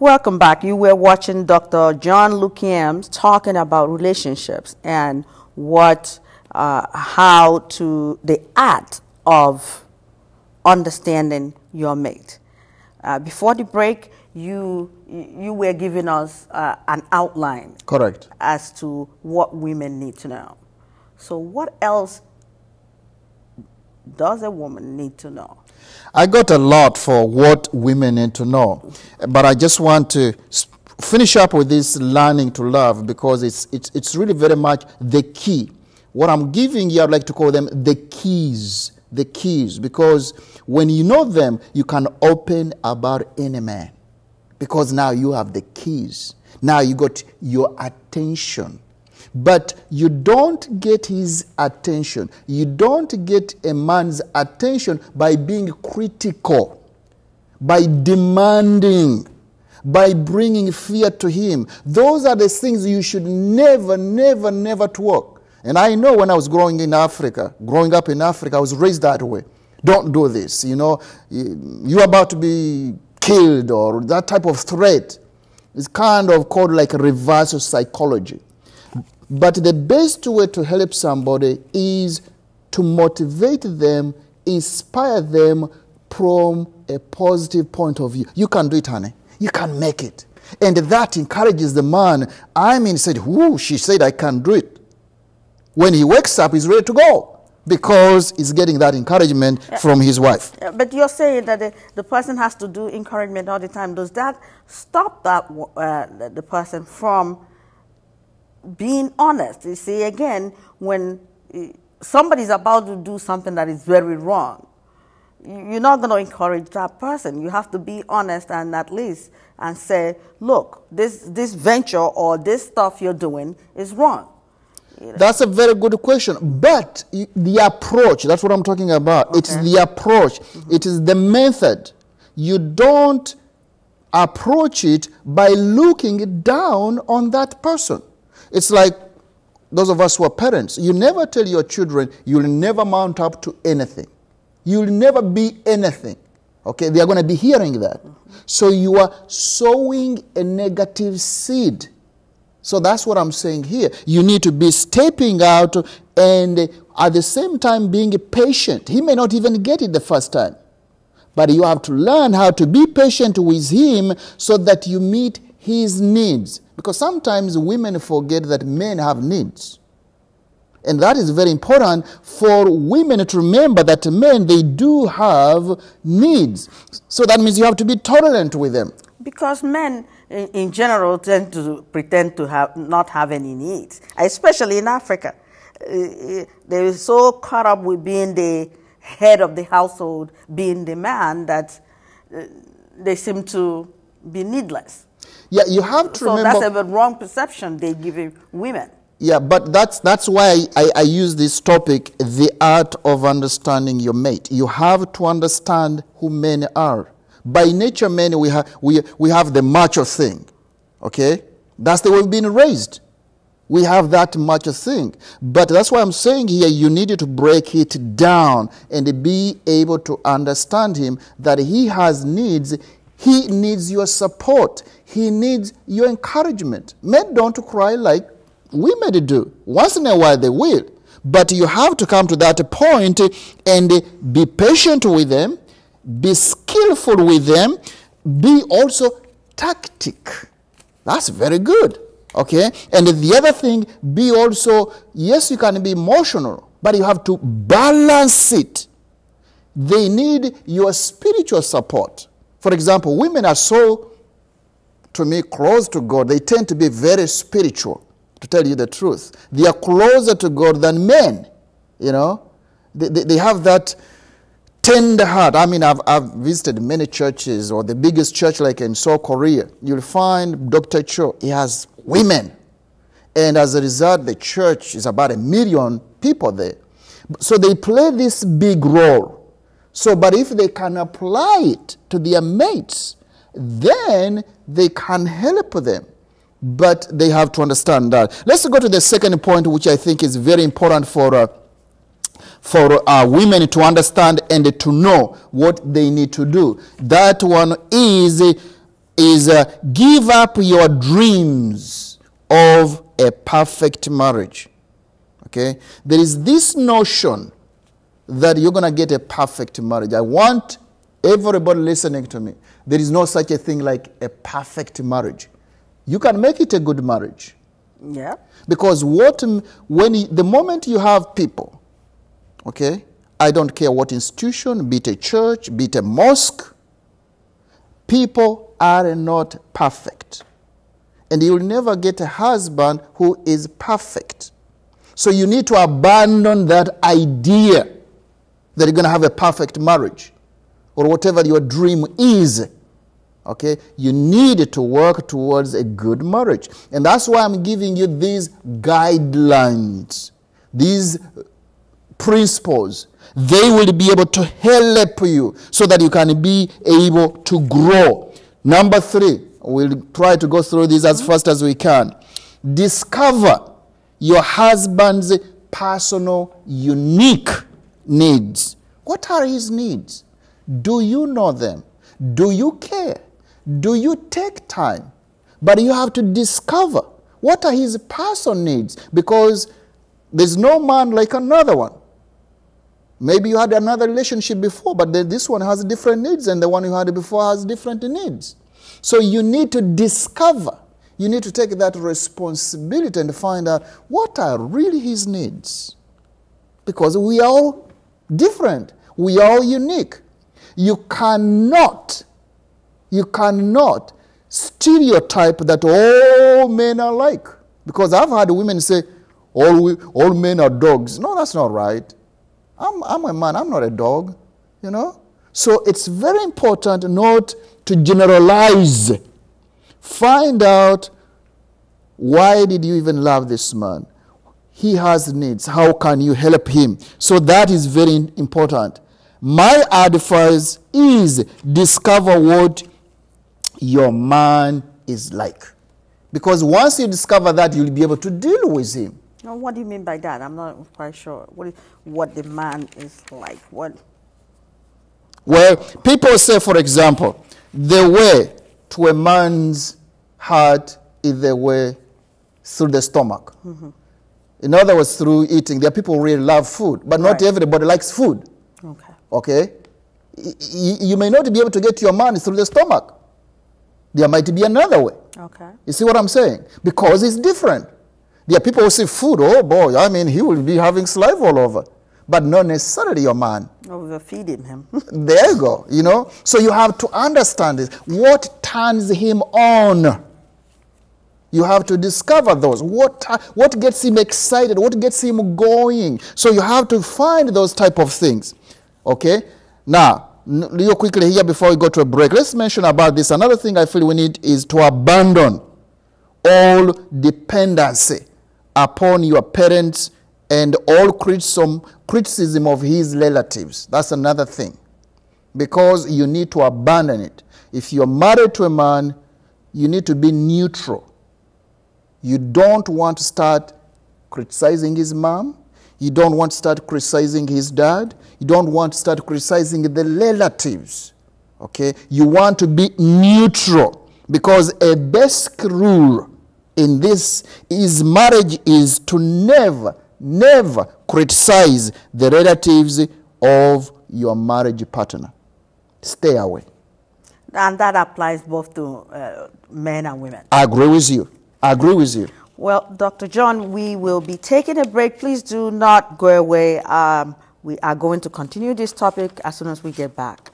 Welcome back. You were watching Dr. John Lukyamuzi talking about relationships and the art of understanding your mate. Before the break, you were giving us an outline. Correct. As to what women need to know. So what else does a woman need to know? I got a lot for what women need to know, but I just want to finish up with this learning to love, because it's really very much the key. What I'm giving you, I'd like to call them the keys, because when you know them, you can open about any man, because now you have the keys. Now you got your attention. But you don't get his attention. You don't get a man's attention by being critical, by demanding, by bringing fear to him. Those are the things you should never work. And I know when I was growing up in Africa, I was raised that way. Don't do this. You know, you're about to be killed, or that type of threat. It's kind of called like reverse psychology. But the best way to help somebody is to motivate them, inspire them from a positive point of view. You can do it, honey. You can make it. And that encourages the man. He said, "Whoo, she said I can do it." When he wakes up, he's ready to go, because he's getting that encouragement from his wife. But you're saying that the person has to do encouragement all the time. Does that stop the person from being honest? You see, again, when somebody's about to do something that is very wrong, you're not going to encourage that person. You have to be honest and at least and say, look, this venture or this stuff you're doing is wrong. That's a very good question. But the approach, that's what I'm talking about. Okay. It's the approach. Mm-hmm. It is the method. You don't approach it by looking down on that person. It's like those of us who are parents. You never tell your children you'll never mount up to anything. You'll never be anything. Okay, they are going to be hearing that. Mm-hmm. So you are sowing a negative seed. So that's what I'm saying here. You need to be stepping out and at the same time being patient. He may not even get it the first time. But you have to learn how to be patient with him so that you meet his needs. Because sometimes women forget that men have needs. And that is very important for women to remember that men, they do have needs. So that means you have to be tolerant with them. Because men, in general, tend to pretend to not have any needs, especially in Africa. They're so caught up with being the head of the household, being the man, that they seem to be needless. Yeah, you have to remember. So that's a wrong perception they give women. Yeah, but that's why I use this topic, the art of understanding your mate. You have to understand who men are. By nature, men, we have the macho thing, okay? That's the way we've been raised. We have that macho thing. But that's why I'm saying here, you need to break it down and be able to understand him, that he has needs. He needs your support. He needs your encouragement. Men don't cry like women do. Once in a while they will. But you have to come to that point and be patient with them, be skillful with them, be also tactic. That's very good. Okay? And the other thing, be also, yes, you can be emotional, but you have to balance it. They need your spiritual support. For example, women are so, to me, close to God. They tend to be very spiritual, to tell you the truth. They are closer to God than men, you know. They have that tender heart. I mean, I've visited many churches, or the biggest church like in South Korea. You'll find Dr. Cho, he has women. And as a result, the church is about 1 million people there. So they play this big role. So, but if they can apply it to their mates, then they can help them. But they have to understand that. Let's go to the second point, which I think is very important for women to understand and to know what they need to do. That one is is give up your dreams of a perfect marriage. Okay? There is this notion that you're going to get a perfect marriage. I want everybody listening to me. There is no such a thing like a perfect marriage. You can make it a good marriage. Yeah. Because the moment you have people, okay, I don't care what institution, be it a church, be it a mosque, people are not perfect. And you'll never get a husband who is perfect. So you need to abandon that idea that you're going to have a perfect marriage or whatever your dream is. Okay? You need to work towards a good marriage. And that's why I'm giving you these guidelines, these principles. They will be able to help you so that you can be able to grow. Number 3, we'll try to go through this as fast as we can. Discover your husband's personal, unique needs. What are his needs? Do you know them? Do you care? Do you take time? But you have to discover what are his personal needs, because there's no man like another one. Maybe you had another relationship before, but this one has different needs, and the one you had before has different needs. So you need to discover. You need to take that responsibility and find out what are really his needs. Because we are all different. We are all unique. You cannot stereotype that all men are like. Because I've had women say, all men are dogs. No, that's not right. I'm a man. I'm not a dog. You know? So it's very important not to generalize. Find out, why did you even love this man? He has needs. How can you help him? So that is very important. My advice is discover what your man is like. Because once you discover that, you'll be able to deal with him. Now, what do you mean by that? I'm not quite sure. What the man is like? What? Well, people say, for example, the way to a man's heart is the way through the stomach. Mm-hmm. In other words, through eating. There are people who really love food, but not everybody likes food. Okay? You may not be able to get your man through the stomach. There might be another way. Okay. You see what I'm saying? Because it's different. There are people who see food, oh boy, I mean, he will be having saliva all over. But not necessarily your man. Overfeeding him. There you go, you know. So you have to understand this. What turns him on? You have to discover those. What gets him excited? What gets him going? So you have to find those type of things. Okay? Now, real quickly here before we go to a break, let's mention about this. Another thing I feel we need is to abandon all dependency upon your parents and all criticism of his relatives. That's another thing. Because you need to abandon it. If you're married to a man, you need to be neutral. You don't want to start criticizing his mom. You don't want to start criticizing his dad. You don't want to start criticizing the relatives. Okay? You want to be neutral. Because a basic rule in this is marriage is to never criticize the relatives of your marriage partner. Stay away. And that applies both to men and women. I agree with you. Well, Dr. John, we will be taking a break. Please do not go away. We are going to continue this topic as soon as we get back.